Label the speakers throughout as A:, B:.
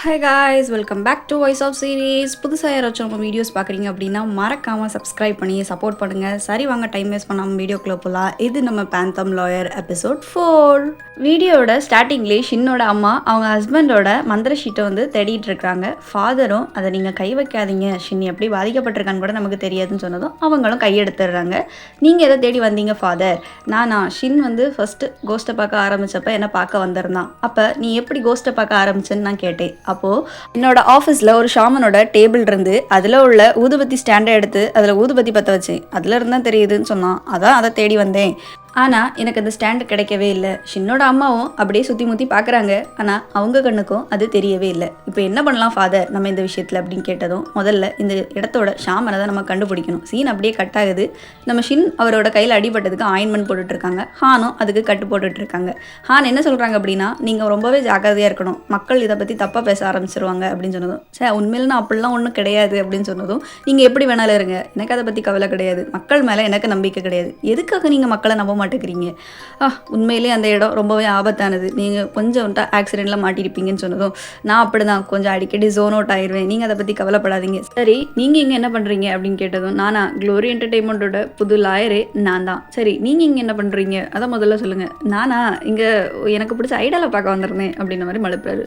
A: Hi guys, welcome back to voice of series. புதுசாக யாராச்சும் நம்ம வீடியோஸ் பார்க்குறீங்க அப்படின்னா மறக்காமல் சப்ஸ்கிரைப் பண்ணி சப்போர்ட் பண்ணுங்கள். சரி வாங்க, டைம் வேஸ்ட் பண்ணாமல் வீடியோக்குள்ளே போகலாம். இது நம்ம பேந்தம் லாயர் எபிசோட் 4. வீடியோட ஸ்டார்டிங்லேயே ஷின்னோட அம்மா அவங்க ஹஸ்பண்டோட மந்திர ஷீட்டை வந்து தேடிட்டு இருக்காங்க. ஃபாதரும் அதை நீங்கள் கை வைக்காதீங்க, ஷின் எப்படி பாதிக்கப்பட்டிருக்கான்னு கூட நமக்கு தெரியாதுன்னு சொன்னதும் அவங்களும் கையெடுத்துடுறாங்க. நீங்கள் எதை தேடி வந்தீங்க ஃபாதர்? ஷின் வந்து ஃபஸ்ட்டு கோஸ்ட்டை பார்க்க ஆரம்பித்தப்போ என்னை பார்க்க வந்திருந்தான். அப்போ நீ எப்படி கோஸ்ட்டை பார்க்க ஆரம்பிச்சேன்னு நான் கேட்டேன். அப்போது என்னோட ஆஃபீஸில் ஒரு ஷாமனோட டேபிள் இருந்து அதில் உள்ள ஊதுபத்தி ஸ்டாண்டை எடுத்து அதில் ஊதுபத்தி பற்ற வச்சேன். அதில் இருந்தால் தெரியுதுன்னு சொன்னான். அதான் அதை தேடி வந்தேன். ஆனால் எனக்கு அந்த ஸ்டாண்டு கிடைக்கவே இல்லை. ஷின்னோட அம்மாவும் அப்படியே சுற்றி முற்றி பார்க்குறாங்க. ஆனால் அவங்க கண்ணுக்கும் அது தெரியவே இல்லை. இப்போ என்ன பண்ணலாம் ஃபாதர் நம்ம இந்த விஷயத்தில் அப்படின்னு கேட்டதும், முதல்ல இந்த இடத்தோட ஷாமனை தான் நம்ம கண்டுபிடிக்கணும். சீன் அப்படியே கட் ஆகுது. நம்ம ஷின் அவரோட கையில் அடிபட்டதுக்கு ஆயின்மெண்ட் போட்டுட்ருக்காங்க. ஹானும் அதுக்கு கட்டு போட்டுட்ருக்காங்க. ஹான் என்ன சொல்கிறாங்க அப்படின்னா, நீங்கள் ரொம்பவே ஜாக்கிரதையாக இருக்கணும், மக்கள் இதை பற்றி தப்பாக பேச ஆரம்பிச்சிருவாங்க அப்படின்னு சொன்னதும், உண்மையில நான் அப்படிலாம் ஒன்றும் கிடையாது அப்படின்னு சொன்னதும், நீங்கள் எப்படி வேணாலும் இருங்க, எனக்கு அதை பற்றி கவலை கிடையாது, மக்கள் மேலே எனக்கு நம்பிக்கை கிடையாது, எதுக்காக நீங்கள் மக்களை நம்ப மாட்டேங்கிறீங்க? உண்மையிலே அந்த இடம் ரொம்பவே ஆபத்தானது, நீங்கள் கொஞ்சம் ஆக்சிடெண்ட்டில் மாட்டிருப்பீங்கன்னு சொன்னதும், நான் அப்படி தான் கொஞ்சம் அடிக்கடி ஜோன் அவுட் ஆயிடுவேன், நீங்கள் அதை பற்றி கவலைப்படாதீங்க. சரி நீங்கள் இங்கே என்ன பண்ணுறீங்க அப்படின்னு கேட்டதும், க்ளோரி என்டர்டெயின்மெண்ட்டோட புது லாயரே நான் தான். சரி நீங்கள் இங்கே என்ன பண்ணுறீங்க அதை முதல்ல சொல்லுங்கள். இங்கே எனக்கு பிடிச்ச ஐடாலை பார்க்க வந்திருந்தேன் அப்படின்ற மாதிரி மழுப்புறாரு.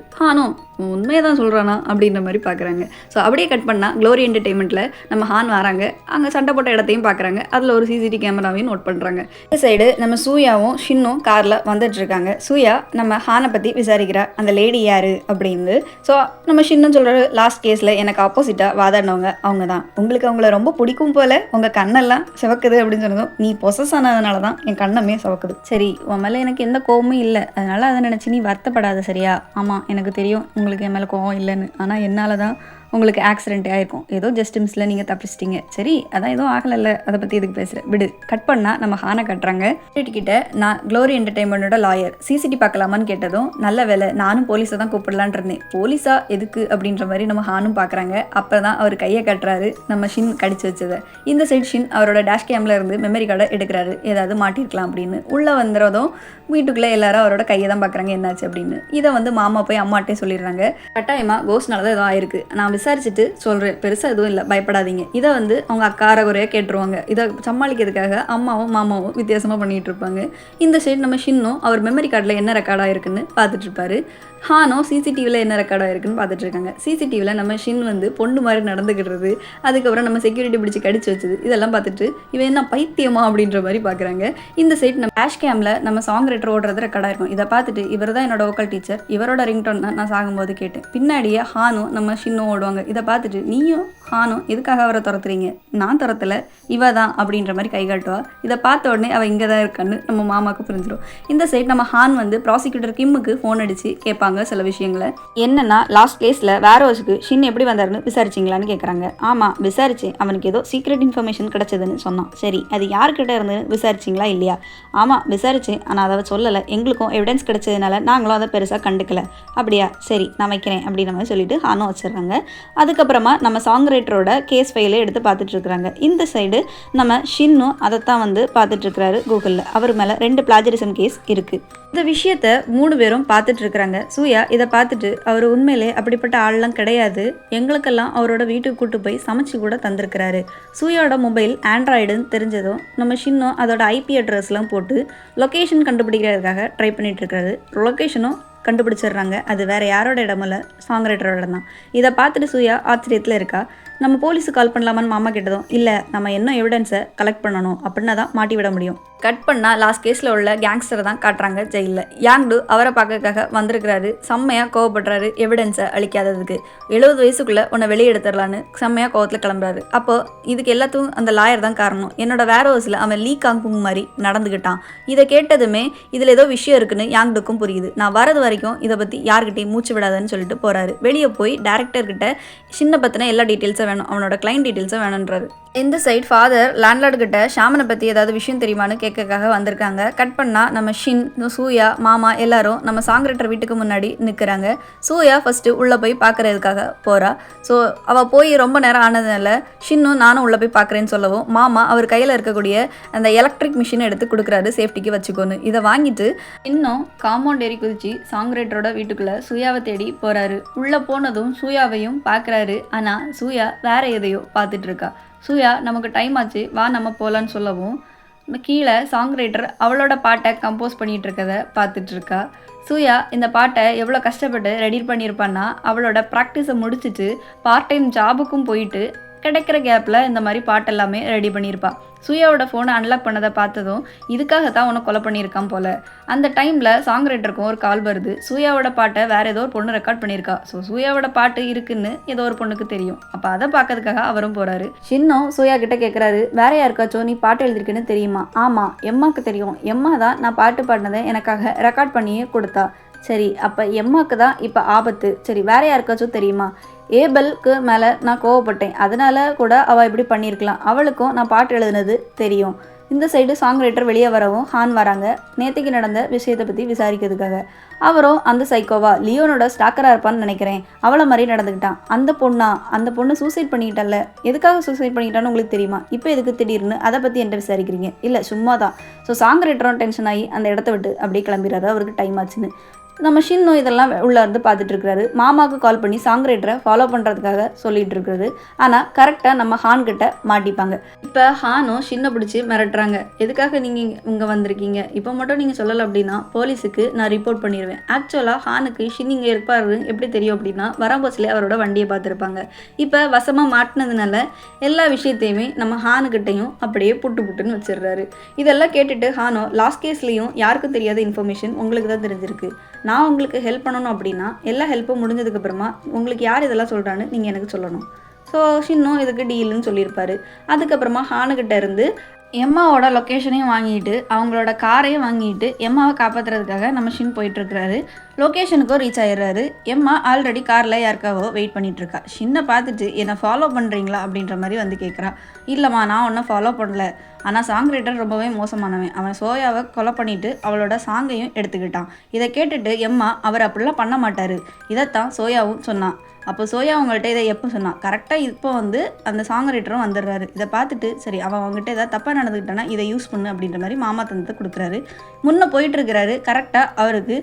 A: உண்மையை தான் சொல்கிறானா அப்படின்ற மாதிரி பார்க்குறாங்க. ஸோ அப்படியே கட் பண்ணால் க்ளோரி என்டர்டெயின்மெண்ட்டில் நம்ம ஹான் வராங்க. அங்கே சண்டை போட்ட இடத்தையும் பார்க்குறாங்க. அதில் ஒரு சிசிடிவி கேமராவையும் நோட் பண்ணுறாங்க. இந்த சைடு நம்ம சூயாவும் ஷின்னும் காரில் வந்துட்டுருக்காங்க. சூயா நம்ம ஹானை பற்றி விசாரிக்கிறா, அந்த லேடி யார் அப்படின்னு. ஸோ நம்ம ஷின்னும் சொல்கிற லாஸ்ட் கேஸில் எனக்கு ஆப்போசிட்டாக வாதாடினவங்க அவங்க தான். உங்களுக்கு அவங்கள ரொம்ப பிடிக்கும் போல் உங்கள் கண்ணெல்லாம் சிவக்குது அப்படின்னு சொன்னதும், நீ பொசஸ் ஆனதுனால தான் என் கண்ணமே சிவக்குது. சரி உன் மேலே எனக்கு எந்த கோவமும் இல்லை, அதனால் அதை நினச்சி நீ வருத்தப்படாத சரியா? ஆமாம் எனக்கு தெரியும் உங்களுக்கு என் மேலே கோவம் இல்லைன்னு, ஆனால் என்னால் தான் உங்களுக்கு ஆக்சிடென்ட் ஆகிருக்கும், ஏதோ ஜஸ்ட் மிஸ்ஸில் நீங்கள் தப்பிச்சிட்டிங்க. சரி அதான் எதுவும் ஆகலைல்ல, அதை பற்றி எதுக்கு பேசுகிறேன் விடு. கட் பண்ணால் நம்ம ஹானை கட்டுறாங்க. கிட்ட நான் க்ளோரி என்டர்டெயின்மெண்ட்டோட லாயர், சிசிடிவி பார்க்கலாமான்னு கேட்டதும், நல்ல வேலை நானும் போலீஸை தான் கூப்பிடலான் இருந்தேன், போலீஸா எதுக்கு அப்படின்ற மாதிரி நம்ம ஹானும் பார்க்குறாங்க. அப்போ தான் அவர் கையை கட்டுறாரு நம்ம ஷின் கடிச்சு வச்சதை. இந்த சைட் ஷின் அவரோட டேஷ் கேமில் இருந்து மெமரி கார்டை எடுக்கிறாரு, ஏதாவது மாட்டிருக்கலாம் அப்படின்னு. உள்ளே வந்துடுறதும் வீட்டுக்குள்ளே எல்லாரும் அவரோட கையை தான் பார்க்குறாங்க என்னாச்சு அப்படின்னு. இதை வந்து மாமா போய் அம்மாட்டே சொல்லிடுறாங்க. கட்டாயமாக கோஸ்ட்னால தான் எதுவும் ஆயிருக்கு, நான் விசாரிச்சுட்டு சொல்கிறேன், பெருசாக எதுவும் இல்லை, பயப்படாதீங்க. இதை வந்து அவங்க அக்கார குறையாக கேட்டுருவாங்க. இதை சமாளிக்கிறதுக்காக அம்மாவும் மாமாவும் வித்தியாசமாக பண்ணிகிட்டு இருப்பாங்க. இந்த சைடு நம்ம ஷின்னும் அவர் மெமரி கார்டில் என்ன ரெக்கார்டாக இருக்குன்னு பார்த்துட்டு இருப்பாரு. ஹானோ சிசிடிவியில் என்ன ரெக்கார்டாக இருக்குன்னு பார்த்துட்டு இருக்காங்க. சிசிடிவியில் நம்ம ஷின் வந்து பொண்ணு மாதிரி நடந்துக்கிடுறது, அதுக்கப்புறம் நம்ம செக்யூரிட்டி பிடிச்சி கடிச்சு வச்சது, இதெல்லாம் பார்த்துட்டு இவன் என்ன பைத்தியமா அப்படின்ற மாதிரி பார்க்குறாங்க. இந்த சைட் நம்ம டேஷ் கேமில் நம்ம சாங் ரைட்டர் ஓடுறது ரெக்கார்டாக இருக்கும். இதை பார்த்துட்டு இவர் தான் என்னோட வோக்கல் டீச்சர், இவரோட ரிங்டோன் தான் நான் சாகும்போது கேட்டேன். பின்னாடியே ஹானும் நம்ம ஷின்னும் ஓடுவாங்க. இதை பார்த்துட்டு நீயும் ஹானும் எதுக்காக அவரை துரத்துறீங்க? நான் துரத்தலை, இவ தான் அப்படின்ற மாதிரி கை காட்டுவா. இதை பார்த்த உடனே அவள் இங்கே தான் இருக்கான்னு நம்ம மாமாவுக்கு புரிஞ்சிடும். இந்த சைட் நம்ம ஹான் வந்து ப்ராசிக்யூட்டர் கிம்முக்கு ஃபோன் அடித்து கேட்பாங்க சில விஷயங்களை. என்னன்னா லாஸ்ட் கேஸில் வேரோஸுக்கு ஷின் எப்படி வந்தாருன்னு விசாரிச்சிங்களான்னு கேட்குறாங்க. ஆமாம் விசாரிச்சு, அவனுக்கு ஏதோ சீக்ரெட் இன்ஃபர்மேஷன் கிடச்சதுன்னு சொன்னான். சரி அது யார்கிட்ட இருந்து விசாரிச்சிங்களா இல்லையா? ஆமாம் விசாரிச்சேன், ஆனால் அதை சொல்லலை, எங்களுக்கும் எவிடன்ஸ் கிடைச்சதுனால நாங்களும் அதை பெருசாக கண்டுக்கல. அப்படியா, சரி நான் வைக்கிறேன் அப்படின்ற மாதிரி சொல்லிட்டு ஹானும் வச்சிடுறாங்க. அதுக்கப்புறமா நம்ம சாங் ரைட்டரோட கேஸ் ஃபைலை எடுத்து பார்த்துட்டு இருக்கிறாங்க. இந்த சைடு நம்ம ஷின்னும் அதைத்தான் வந்து பார்த்துட்டு இருக்கிறாரு கூகுளில். அவர் மேலே 2 பிளாஜரிசம் கேஸ் இருக்குது. இந்த விஷயத்த 3 பேரும் பார்த்துட்டு இருக்கிறாங்க. சூயா இதை பார்த்துட்டு, அவர் உண்மையிலே அப்படிப்பட்ட ஆள்லாம் கிடையாது, எங்களுக்கெல்லாம் அவரோட வீட்டுக்கு கூட்டு போய் சமைச்சு கூட தந்திருக்கிறாரு. சூயாவோட மொபைல் ஆண்ட்ராய்டுன்னு தெரிஞ்சதும் நம்ம ஷின்னும் அதோட ஐபி அட்ரஸ்லாம் போட்டு லொக்கேஷன் கண்டுபிடிக்கிறதுக்காக ட்ரை பண்ணிட்டு இருக்காரு. லொக்கேஷனும் கண்டுபிடிச்சிடுறாங்க. அது வேறு யாரோட இடமில்ல, சாங் ரைட்டரோட இடம் தான். இதை பார்த்துட்டு சூயா ஆச்சரியத்தில் இருக்கா. நம்ம போலீஸுக்கு கால் பண்ணலாமான்னு மாமா கேட்டதும், இல்லை நம்ம இன்னும் எவிடன்ஸை கலெக்ட் பண்ணணும், அப்படின்னா தான் மாட்டி விட முடியும். கட் பண்ணால் லாஸ்ட் கேஸில் உள்ள கேங்ஸ்டரை தான் காட்டுறாங்க ஜெயிலில். யாங்டு அவரை பார்க்கறதுக்காக வந்திருக்கிறாரு. செம்மையாக கோவப்படுறாரு எவிடன்ஸை அழிக்காததுக்கு. 70 வயசுக்குள்ளே உன்னை வெளியே எடுத்துடலான்னு செம்மையாக கோவத்தில் கிளம்புறாரு. அப்போது இதுக்கு எல்லாத்துக்கும் அந்த லாயர் தான் காரணம். என்னோட வேர் ஹவுஸில் அவன் லீ காங்புங் மாதிரி நடந்துக்கிட்டான். இதை கேட்டதுமே இதில் ஏதோ விஷயம் இருக்குன்னு யாங்டுக்கும் புரியுது. நான் வரது வரைக்கும் இதை பற்றி யார்கிட்டையும் மூச்சு விடாதுன்னு சொல்லிட்டு போகிறாரு. வெளியே போய் டேரக்டர்கிட்ட சின்ன பற்றின எல்லா டீட்டெயில்ஸும் வேணும், அவனோட கிளைண்ட் டீட்டெயில்ஸும் வேணுன்றாரு. இந்த சைட் ஃபாதர் லேண்ட்லார்டு கிட்ட ஷாமனை பற்றி ஏதாவது விஷயம் தெரியுமான்னு கேட்கறதுக்காக வந்திருக்காங்க. கட் பண்ணால் நம்ம ஷின், சூயா, மாமா எல்லாரும் நம்ம சாங் ரைட்டர் வீட்டுக்கு முன்னாடி நிற்கிறாங்க. சூயா ஃபஸ்ட்டு உள்ளே போய் பார்க்குறதுக்காக போகிறா. ஸோ அவள் போய் ரொம்ப நேரம் ஆனதுனால ஷின்னும் நானும் உள்ளே போய் பார்க்குறேன்னு சொல்லவும் மாமா அவர் கையில் இருக்கக்கூடிய அந்த எலக்ட்ரிக் மிஷினை எடுத்து கொடுக்குறாரு, சேஃப்டிக்கு வச்சுக்கோன்னு. இதை வாங்கிட்டு இன்னும் காம்பவுண்ட் ஏறி குதிச்சு சாங் ரைட்டரோட வீட்டுக்குள்ளே சூயாவை தேடி போகிறாரு. உள்ளே போனதும் சூயாவையும் பார்க்குறாரு. ஆனால் சூயா வேற எதையோ பார்த்துட்டு இருக்கா. சூயா நமக்கு டைம் ஆச்சு, வா நம்ம போகலான்னு சொல்லவும் கீழே சாங் ரைட்டர் அவளோட பாட்டை கம்போஸ் பண்ணிகிட்டு இருக்கதை பார்த்துட்ருக்கா. சூயா இந்த பாட்டை எவ்வளோ கஷ்டப்பட்டு ரெடி பண்ணியிருப்பான்னா அவளோட ப்ராக்டிஸை முடிச்சுட்டு பார்ட் டைம் ஜாபுக்கும் போயிட்டு கிடைக்கிற கேப்பில் இந்த மாதிரி பாட்டு எல்லாமே ரெடி பண்ணியிருப்பா. சூயாவோட ஃபோனை அன்லாக் பண்ணதை பார்த்ததும் இதுக்காகத்தான் உன்னை கொலை பண்ணியிருக்கான் போல். அந்த டைமில் சாங் ரைட்டருக்கும் ஒரு கால் வருது. சூயாவோட பாட்டை வேறு ஏதோ ஒரு பொண்ணு ரெக்கார்ட் பண்ணியிருக்கா. ஸோ சூயாவோட பாட்டு இருக்குன்னு ஏதோ ஒரு பொண்ணுக்கு தெரியும். அப்போ அதை பார்க்கறதுக்காக அவரும் போகிறாரு. ஷின்னும் சூயா கிட்ட கேட்குறாரு, வேற யாருக்காச்சும் நீ பாட்டு எழுதிருக்குன்னு தெரியுமா? ஆமாம், எம்மாவுக்கு தெரியும். எம்மா தான் நான் பாட்டு பாடினதை எனக்காக ரெக்கார்ட் பண்ணியே கொடுத்தா. சரி, அப்போ எம்மாவுக்கு தான் இப்போ ஆபத்து. சரி, வேற யாருக்காச்சும் தெரியுமா? ஏபலுக்கு மேலே நான் கோவப்பட்டேன், அதனால கூட அவள் இப்படி பண்ணியிருக்கலாம். அவளுக்கும் நான் பாட்டு எழுதுனது தெரியும். இந்த சைடு சாங் ரைட்டர் வெளியே வரவும் ஹான் வராங்க, நேற்றுக்கு நடந்த விஷயத்தை பற்றி விசாரிக்கிறதுக்காக. அவரும் அந்த சைக்கோவா லியோனோட ஸ்டாக்கராக இருப்பான்னு நினைக்கிறேன், அவளை மாதிரி நடந்துக்கிட்டான். அந்த பொண்ணு சூசைட் பண்ணிக்கிட்டல. எதுக்காக சூசைட் பண்ணிக்கிட்டான்னு உங்களுக்கு தெரியுமா? இப்போ எதுக்கு திடீர்னு அதை பற்றி என்கிட்ட விசாரிக்கிறீங்க? இல்லை, சும்மா தான். ஸோ சாங் ரைட்டரும் டென்ஷன் ஆகி அந்த இடத்த விட்டு அப்படியே கிளம்பிடுறாரு, அவருக்கு டைம் ஆச்சுன்னு. நம்ம ஷின்னு இதெல்லாம் உள்ளே இருந்து பார்த்துட்டு இருக்கிறாரு. மாமாவுக்கு கால் பண்ணி சாங் ரைட்டரை ஃபாலோ பண்ணுறதுக்காக சொல்லிட்டு இருக்கிறது. ஆனால் கரெக்டாக நம்ம ஹான் கிட்ட மாட்டிப்பாங்க. இப்போ ஹானும் ஷின்னை பிடிச்சி மிரட்டுறாங்க. எதுக்காக நீங்கள் இங்கே வந்திருக்கீங்க? இப்போ மட்டும் நீங்கள் சொல்லலை அப்படின்னா போலீஸுக்கு நான் ரிப்போர்ட் பண்ணிடுவேன். ஆக்சுவலாக ஹானுக்கு ஷின் இங்கே இருப்பாரு எப்படி தெரியும் அப்படின்னா வரம்போஸ்லேயே அவரோட வண்டியை பார்த்துருப்பாங்க. இப்போ வசமாக மாட்டினதுனால எல்லா விஷயத்தையுமே நம்ம ஹானுக்கிட்டையும் அப்படியே புட்டுன்னு வச்சிடுறாரு. இதெல்லாம் கேட்டுட்டு ஹானோ லாஸ்ட் கேஸ்லேயும் யாருக்கும் தெரியாத இன்ஃபர்மேஷன் உங்களுக்கு தான் தெரிஞ்சிருக்கு. நான் உங்களுக்கு ஹெல்ப் பண்ணணும் அப்படின்னா எல்லா ஹெல்ப்பும் முடிஞ்சதுக்கப்புறமா உங்களுக்கு யார் இதெல்லாம் சொல்கிறான்னு நீங்கள் எனக்கு சொல்லணும். ஸோ ஷின்னும் இதுக்கு டீலுன்னு சொல்லியிருப்பாரு. அதுக்கப்புறமா ஹானுக்கிட்ட இருந்து எம்மாவோட லொக்கேஷனையும் வாங்கிட்டு அவங்களோட காரையும் வாங்கிட்டு எம்மாவை காப்பாற்றுறதுக்காக நம்ம ஷின் போயிட்டுருக்கிறாரு. லொக்கேஷனுக்கும் ரீச் ஆகிடுறாரு. எம்மா ஆல்ரெடி காரில் யாருக்காவோ வெயிட் பண்ணிகிட்ருக்கா. ஷின்னை பார்த்துட்டு என்னை ஃபாலோ பண்ணுறீங்களா அப்படின்ற மாதிரி வந்து கேட்குறா. இல்லைம்மா, நான் ஒன்றும் ஃபாலோ பண்ணல. ஆனால் சாங் ரைட்டர் ரொம்பவே மோசமானவன். அவன் சோயாவை கொலை பண்ணிவிட்டு அவளோட சாங்கையும் எடுத்துக்கிட்டான். இதை கேட்டுட்டு எம்மா அவர் அப்படிலாம் பண்ண மாட்டார், இதைத்தான் சோயாவும் சொன்னான். அப்போ சோயா அவங்கள்ட்ட இதை எப்போ சொன்னான்? கரெக்டாக இப்போ வந்து அந்த சாங் ரைட்டரும் வந்துடுறாரு. இதை பார்த்துட்டு சரி அவன் அவங்ககிட்ட ஏதாவது தப்பாக நடந்துக்கிட்டானா இதை யூஸ் பண்ணு அப்படின்ற மாதிரி மாமா தந்தத்தை கொடுக்குறாரு. முன்னே போயிட்டுருக்கிறாரு. கரெக்டாக அவருக்கு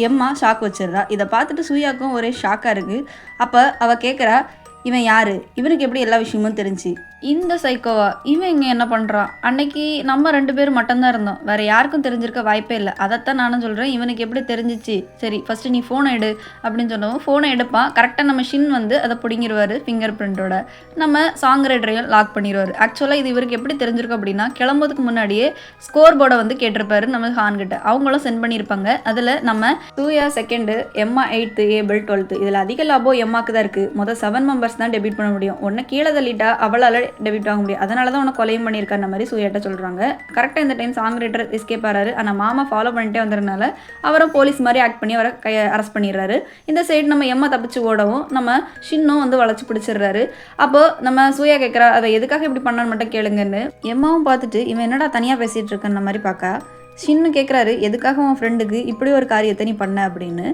A: எம்மா ஷாக் வச்சிடுறா. இதை பார்த்துட்டு சூயாவுக்கும் ஒரே ஷாக்காக இருக்குது. அப்போ அவள் கேட்குறா, இவன் யார்? இவனுக்கு எப்படி எல்லா விஷயமும் தெரிஞ்சு? இந்த சைக்கோவா? இவன் இங்கே என்ன பண்ணுறான்? அன்னைக்கு நம்ம 2 பேர் மட்டும்தான் இருந்தோம், வேறு யாருக்கும் தெரிஞ்சிருக்க வாய்ப்பே இல்லை. அதைத்தான் நானும் சொல்கிறேன், இவனுக்கு எப்படி தெரிஞ்சிச்சு? சரி ஃபஸ்ட்டு நீ ஃபோனை எடு அப்படின்னு சொன்னோம். ஃபோனை எடுப்பான். கரெக்டாக நம்ம ஷின் வந்து அதை பிடிங்கிடுவார் ஃபிங்கர் பிரிண்ட்டோட. நம்ம சாங் ரைட்டரையும் லாக் பண்ணிடுவார். ஆக்சுவலாக இது இவருக்கு எப்படி தெரிஞ்சிருக்கும் அப்படின்னா கிளம்புறதுக்கு முன்னாடியே ஸ்கோர் போர்டை வந்து கேட்டிருப்பாரு நம்ம ஹான்கிட்ட. அவங்களும் சென்ட் பண்ணியிருப்பாங்க. அதில் நம்ம சூயா 2, எம்மா 8, ஏபல் 12. இதில் அதிக லாபம் எம்மாக்கு தான் இருக்குது. மொதல் 7 மெம்பர்ஸ் தான் டெபிட் பண்ண முடியும். ஒன்று கீழே தள்ளிட்டா அவளால் டெபிட் ஆக முடியும். அதனால தான் உன்னை கொலையும் பண்ணியிருக்காரு மாதிரி சூயாட்ட சொல்கிறாங்க. கரெக்டாக இந்த டைம் சாங் ரைட்டர் எஸ்கேப் ஆகிறாரு. ஆனால் மாமா ஃபாலோ பண்ணிட்டே வந்ததுனால அவரும் போலீஸ் மாதிரி ஆக்ட் பண்ணி அவரை அரெஸ்ட் பண்ணிடுறாரு. இந்த சைடு நம்ம எம்மா தப்பிச்சு ஓடவும் நம்ம ஷின்னும் வந்து வளைச்சி பிடிச்சிடுறாரு. அப்போது நம்ம சூயா கேட்குறா, அதை எதுக்காக இப்படி பண்ணான்னு மட்டும் கேளுங்கன்னு. எம்மாவும் பார்த்துட்டு இவன் என்னடா தனியாக பேசிகிட்டு இருக்கன்ற மாதிரி பார்க்கா. ஷின்னு கேட்குறாரு, எதுக்காக உன் ஃப்ரெண்டுக்கு இப்படி ஒரு காரியத்தை நீ பண்ண அப்படின்னு.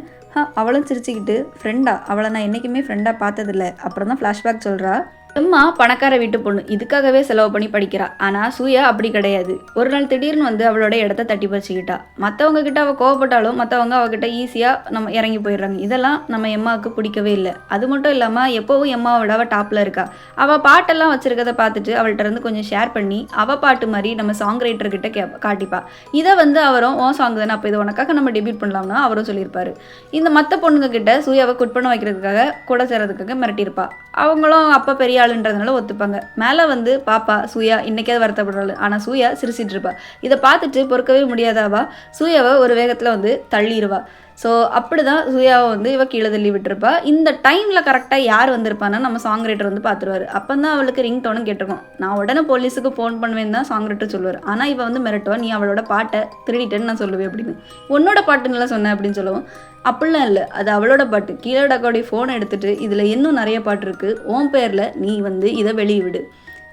A: அவளும் சிரிச்சுக்கிட்டு, ஃப்ரெண்டா? அவளை நான் என்றைக்குமே ஃப்ரெண்டாக பார்த்ததில்ல. அப்புறம் தான் ஃப்ளாஷ்பேக் சொல்கிறா. எம்மா பணக்கார வீட்டு பொண்ணு, இதுக்காகவே செலவு பண்ணி படிக்கிறா. ஆனால் சூயா அப்படி கிடையாது. ஒரு நாள் திடீர்னு வந்து அவளோட இடத்த தட்டி பறிச்சுக்கிட்டா. மற்றவங்க கிட்ட அவள் கோவப்பட்டாலும் மற்றவங்க அவகிட்ட ஈஸியாக நம்ம இறங்கி போயிடுறாங்க. இதெல்லாம் நம்ம எம்மாவுக்கு பிடிக்கவே இல்லை. அது மட்டும் இல்லாமல் எப்போவும் எம்மாவோட அவள் டாப்பில் இருக்கா. அவள் பாட்டெல்லாம் வச்சுருக்கதை பார்த்துட்டு அவள்கிட்ட இருந்து கொஞ்சம் ஷேர் பண்ணி அவள் பாட்டு மாதிரி நம்ம சாங் ரைட்டர்கிட்ட காட்டிப்பா. இதை வந்து அவரும் ஓ சாங் தானே, அப்போ இது உனக்காக நம்ம டெபியூட் பண்ணலாம்னா அவரும் சொல்லியிருப்பாரு. இந்த மற்ற பொண்ணுங்க கிட்ட சூயாவை குட் பண்ண வைக்கிறதுக்காக கூட சேர்றதுக்காக மிரட்டியிருப்பா. அவங்களும் அப்போ பெரிய ஆளுன்றதுனால ஒத்துப்பாங்க. மேலே வந்து பாப்பா சூயா இன்னைக்காவது வருத்தப்படுறாள். ஆனால் சூயா சிரிச்சிட்டு இருப்பா. இதை பார்த்துட்டு பொறுக்கவே முடியாதாவா சூயாவை ஒரு வேகத்தில் வந்து தள்ளிடுவா. ஸோ அப்படி தான் சூயாவை வந்து இவ கீழே தள்ளி விட்டுருப்பா. இந்த டைமில் கரெக்டாக யார் வந்திருப்பான்னா நம்ம சாங் ரைட்டர் வந்து பார்த்துருவார். அப்போ தான் அவளுக்கு ரிங் டோனும் கேட்டிருக்கோம். நான் உடனே போலீஸுக்கு ஃபோன் பண்ணுவேன்னு தான் சாங் ரைட்டர் சொல்லுவார். ஆனால் இவ வந்து மிரட்டுவா, நீ அவளோட பாட்டை திருடிட்டேன்னு நான் சொல்லுவேன் அப்படின்னு. உன்னோட பாட்டுன்னெலாம் சொன்னேன் அப்படின்னு சொல்லுவோம். அப்படிலாம் இல்லை, அது அவளோட பாட்டு. கீழே டக்காவுடைய ஃபோனை எடுத்துகிட்டு இதில் இன்னும் நிறைய பாட்டு இருக்குது, உன் பேரில் நீ வந்து இதை வெளியே விடு.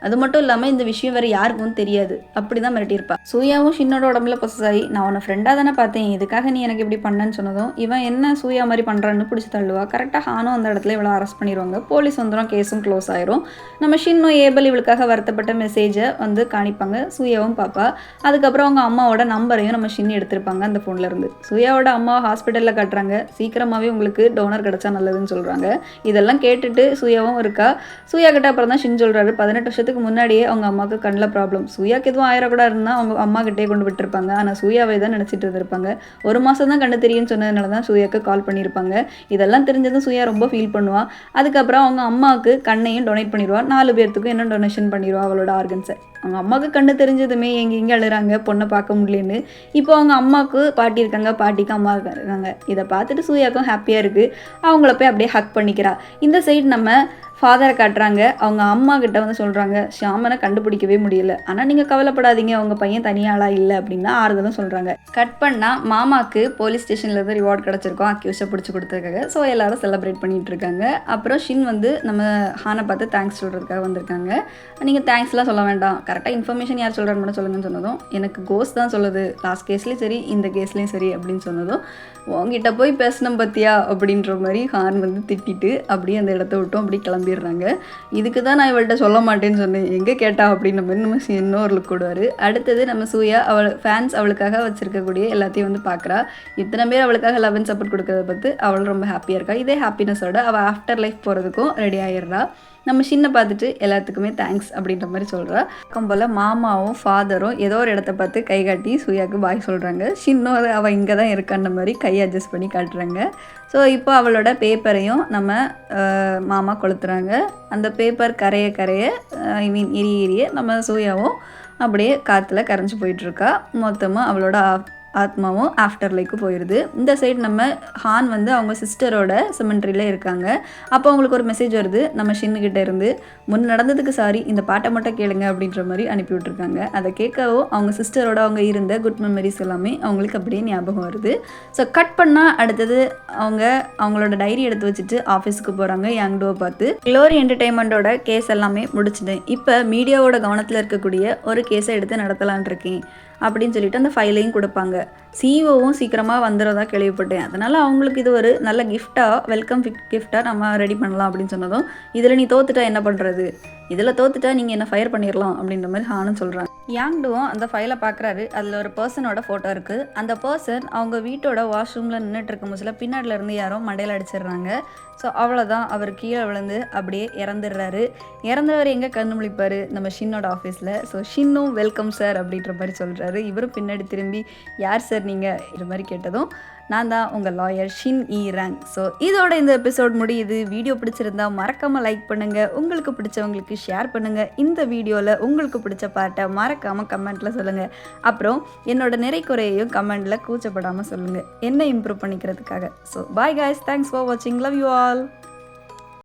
A: அது மட்டும் இல்லாமல் இந்த விஷயம் வேறு யாருக்கும் தெரியாது, அப்படி தான் மிரட்டியிருப்பா. சூர்யாவும் ஷின்னோட உடம்புல பொசஸ் ஆகி நான் உன்னை ஃப்ரெண்டாக தானே பார்த்தேன், இதுக்காக நீ எனக்கு இப்படி பண்ணேன்னு சொன்னதும் இவன் என்ன சூர்யா மாதிரி பண்ணுறான்னு பிடிச்சி தள்ளுவா. கரெக்டாக ஹானும் அந்த இடத்துல இவளை அரெஸ்ட் பண்ணிடுவாங்க. போலீஸ் வந்துடும், கேஸும் க்ளோஸ் ஆயிரும். நம்ம ஷின்னும் ஏபல் இவளுக்காக வருத்தப்பட்ட மெசேஜை வந்து காணிப்பாங்க. சூர்யாவும் பாப்பா. அதுக்கப்புறம் அவங்க அம்மாவோட நம்பரையும் நம்ம ஷின் எடுத்திருப்பாங்க அந்த ஃபோனில் இருந்து. சூர்யாவோட அம்மா ஹாஸ்பிட்டலில் காட்டுறாங்க, சீக்கிரமாகவே உங்களுக்கு டோனர் கிடச்சா நல்லதுன்னு சொல்கிறாங்க. இதெல்லாம் கேட்டுட்டு சூர்யாவும் இருக்கா. சூர்யா கிட்ட அப்புறம் தான் ஷின் சொல்கிறாரு, 18 வருஷத்துக்கு முன்னாடியே அவங்க அம்மாவுக்கு கண்ணில் ப்ராப்ளம், சூர்யாக்கு எதுவும் ஆயிரக்கூட இருந்தால் அவங்க அம்மா கிட்டே கொண்டு விட்டுருப்பாங்க, ஆனால் சூர்யாவை தான் நினச்சிட்டு இருந்திருப்பாங்க. ஒரு மாதம் தான் கண்ணு தெரியும்னு சொன்னதுனால தான் சூர்யாவுக்கு கால் பண்ணியிருப்பாங்க. இதெல்லாம் தெரிஞ்சதும் சூர்யா ரொம்ப ஃபீல் பண்ணுவாள். அதுக்கப்புறம் அவங்க அம்மாவுக்கு கண்ணையும் டொனேட் பண்ணிடுவாள். 4 பேர்த்துக்கும் என்ன டொனேஷன் பண்ணிடுவா அவளோட ஆர்கன்ஸை. அவங்க அம்மாவுக்கு கண்ணு தெரிஞ்சதுமே எங்கே அழுறாங்க, பொண்ணை பார்க்க முடியலன்னு. இப்போ அவங்க அம்மாவுக்கு பாட்டி இருக்காங்க, பாட்டிக்கு அம்மா இருக்காங்க. இதை பார்த்துட்டு சூர்யாவுக்கும் ஹாப்பியாக இருக்குது. அவங்கள போய் அப்படியே ஹக் பண்ணிக்கிறா. இந்த சைடு நம்ம ஃபாதரை காட்டுறாங்க. அவங்க அம்மா கிட்ட வந்து சொல்கிறாங்க, ஷியாமனை கண்டுபிடிக்கவே முடியல, ஆனால் நீங்கள் கவலைப்படாதீங்க, அவங்க பையன் தனியாளாக இல்லை அப்படின்னா ஆறுதலும் சொல்கிறாங்க. கட் பண்ணால் மாமாவுக்கு போலீஸ் ஸ்டேஷனில் இருந்து ரிவார்ட் கிடச்சிருக்கோம், அக்யூஸை பிடிச்சி கொடுத்துருக்காங்க. ஸோ எல்லாரும் செலிப்ரேட் பண்ணிகிட்டு இருக்காங்க. அப்புறம் ஷின் வந்து நம்ம ஹானை பார்த்து தேங்க்ஸ் சொல்கிறதுக்காக வந்திருக்காங்க. நீங்கள் தேங்க்ஸ்லாம் சொல்ல வேண்டாம், கரெக்டாக இன்ஃபர்மேஷன் யார் சொல்கிறான்னு மட்டும் சொல்லுங்கன்னு சொன்னதும் எனக்கு கோஸ் தான் சொல்லுது, லாஸ்ட் கேஸ்லேயும் சரி இந்த கேஸ்லேயும் சரி அப்படின்னு சொன்னதும் உங்ககிட்ட போய் பேசணும் பத்தியா அப்படின்ற மாதிரி ஹான் வந்து திட்டிட்டு அப்படியே அந்த இடத்த விட்டோம் அப்படி கிளம்பிடுறாங்க. இதுக்கு தான் நான் இவள்கிட்ட சொல்ல மாட்டேன்னு சொன்னேன், எங்கே கேட்டா அப்படின்ற மாதிரி நம்ம இன்னொரு லுக் கொடுவார். அடுத்தது நம்ம சூர்யா அவள் ஃபேன்ஸ் அவளுக்காக வச்சுருக்கக்கூடிய எல்லாத்தையும் வந்து பார்க்குறா. இத்தனை பேர் அவளுக்காக லவ் அண்ட் சப்போர்ட் கொடுக்கறத பார்த்து அவள் ரொம்ப ஹாப்பியாக இருக்கா. இதே ஹாப்பினஸோட அவள் ஆஃப்டர் லைஃப் போகிறதுக்கும் ரெடி ஆகிடுறா. நம்ம ஷின்னை பார்த்துட்டு எல்லாத்துக்குமே தேங்க்ஸ் அப்படின்ற மாதிரி சொல்கிறா. போல் மாமாவும் ஃபாதரும் ஏதோ ஒரு இடத்த பார்த்து கை காட்டி சூர்யாவுக்கு பாய் சொல்கிறாங்க. ஷின்னும் அதை அவள் இங்கே தான் இருக்கான்ற மாதிரி கையை அட்ஜஸ்ட் பண்ணி காட்டுறாங்க. ஸோ இப்போ அவளோட பேப்பரையும் நம்ம மாமா கொளுத்துறாங்க. அந்த பேப்பர் கரைய ஐ மீன் எரிய நம்ம சூர்யாவும் அப்படியே காற்றுல கரைஞ்சி போயிட்டுருக்கா. மொத்தமாக அவளோட ஆத்மாவும் ஆஃப்டர் லைக்கு போயிடுது. இந்த சைடு நம்ம ஹான் வந்து அவங்க சிஸ்டரோட செமெண்ட்ரியில் இருக்காங்க. அப்போ அவங்களுக்கு ஒரு மெசேஜ் வருது நம்ம ஷின்னுக்கிட்ட இருந்து, முன் நடந்ததுக்கு சாரி, இந்த பாட்டை மட்டும் கேளுங்க அப்படின்ற மாதிரி அனுப்பி விட்ருக்காங்க. அதை கேட்கவும் அவங்க சிஸ்டரோட அவங்க இருந்த குட் மெமரிஸ் எல்லாமே அவங்களுக்கு அப்படியே ஞாபகம் வருது. ஸோ கட் பண்ணால் அடுத்தது அவங்களோட டைரி எடுத்து வச்சுட்டு ஆஃபீஸுக்கு போகிறாங்க யாங்டோவை பார்த்து. க்ளோரி என்டர்டெயின்மெண்ட்டோட கேஸ் எல்லாமே முடிச்சுது. இப்போ மீடியாவோட கவனத்தில் இருக்கக்கூடிய ஒரு கேஸை எடுத்து நடத்தலான் இருக்கேன் அப்படின்னு சொல்லிட்டு அந்த ஃபைலையும் கொடுப்பாங்க. சிஇஓவும் சீக்கிரமாக வந்துடுறதா கேள்விப்பட்டேன், அதனால் அவங்களுக்கு இது ஒரு நல்ல கிஃப்டாக, வெல்கம் கிஃப்டாக நம்ம ரெடி பண்ணலாம் அப்படின்னு சொன்னதும், இதில் நீ தோத்துட்டா என்ன பண்ணுறது, இதில் தோத்துட்டா நீங்கள் என்ன ஃபயர் பண்ணிடலாம் அப்படின்ற மாதிரி ஹானும் சொல்கிறாங்க. யாங்டுவும் அந்த ஃபைலை பார்க்குறாரு. அதில் ஒரு பர்சனோட ஃபோட்டோ இருக்குது. அந்த பர்சன் அவங்க வீட்டோட வாஷ்ரூமில் நின்றுட்டு இருக்கும் போதுல பின்னாடிலேருந்து யாரோ மண்டையில் அடிச்சிடுறாங்க. ஸோ அவ்வளோதான், அவர் கீழே விழுந்து அப்படியே இறந்துடுறாரு. இறந்தவர் எங்கே கண்ணு முழிப்பார், நம்ம ஷின்னோட ஆஃபீஸில். ஸோ ஷின்னும் வெல்கம் சார் அப்படின்ற மாதிரி சொல்கிறாரு. இவரும் பின்னாடி திரும்பி யார் சார் நீங்கள் இது மாதிரி கேட்டதும், நான் தான் உங்கள் லாயர் ஷின் இ ரேங். ஸோ இதோட இந்த எபிசோட் முடியுது. வீடியோ பிடிச்சிருந்தா மறக்காமல் லைக் பண்ணுங்கள், உங்களுக்கு பிடிச்சவங்களுக்கு ஷேர் பண்ணுங்கள். இந்த வீடியோவில் உங்களுக்கு பிடிச்ச பார்ட்டை மறக்காமல் கமெண்ட்டில் சொல்லுங்கள். அப்புறம் என்னோட நிறை குறையையும் கமெண்ட்டில் கூச்சப்படாமல் சொல்லுங்கள், என்ன இம்ப்ரூவ் பண்ணிக்கிறதுக்காக. So bye guys, thanks for வாட்சிங், லவ் யூ ஆல்.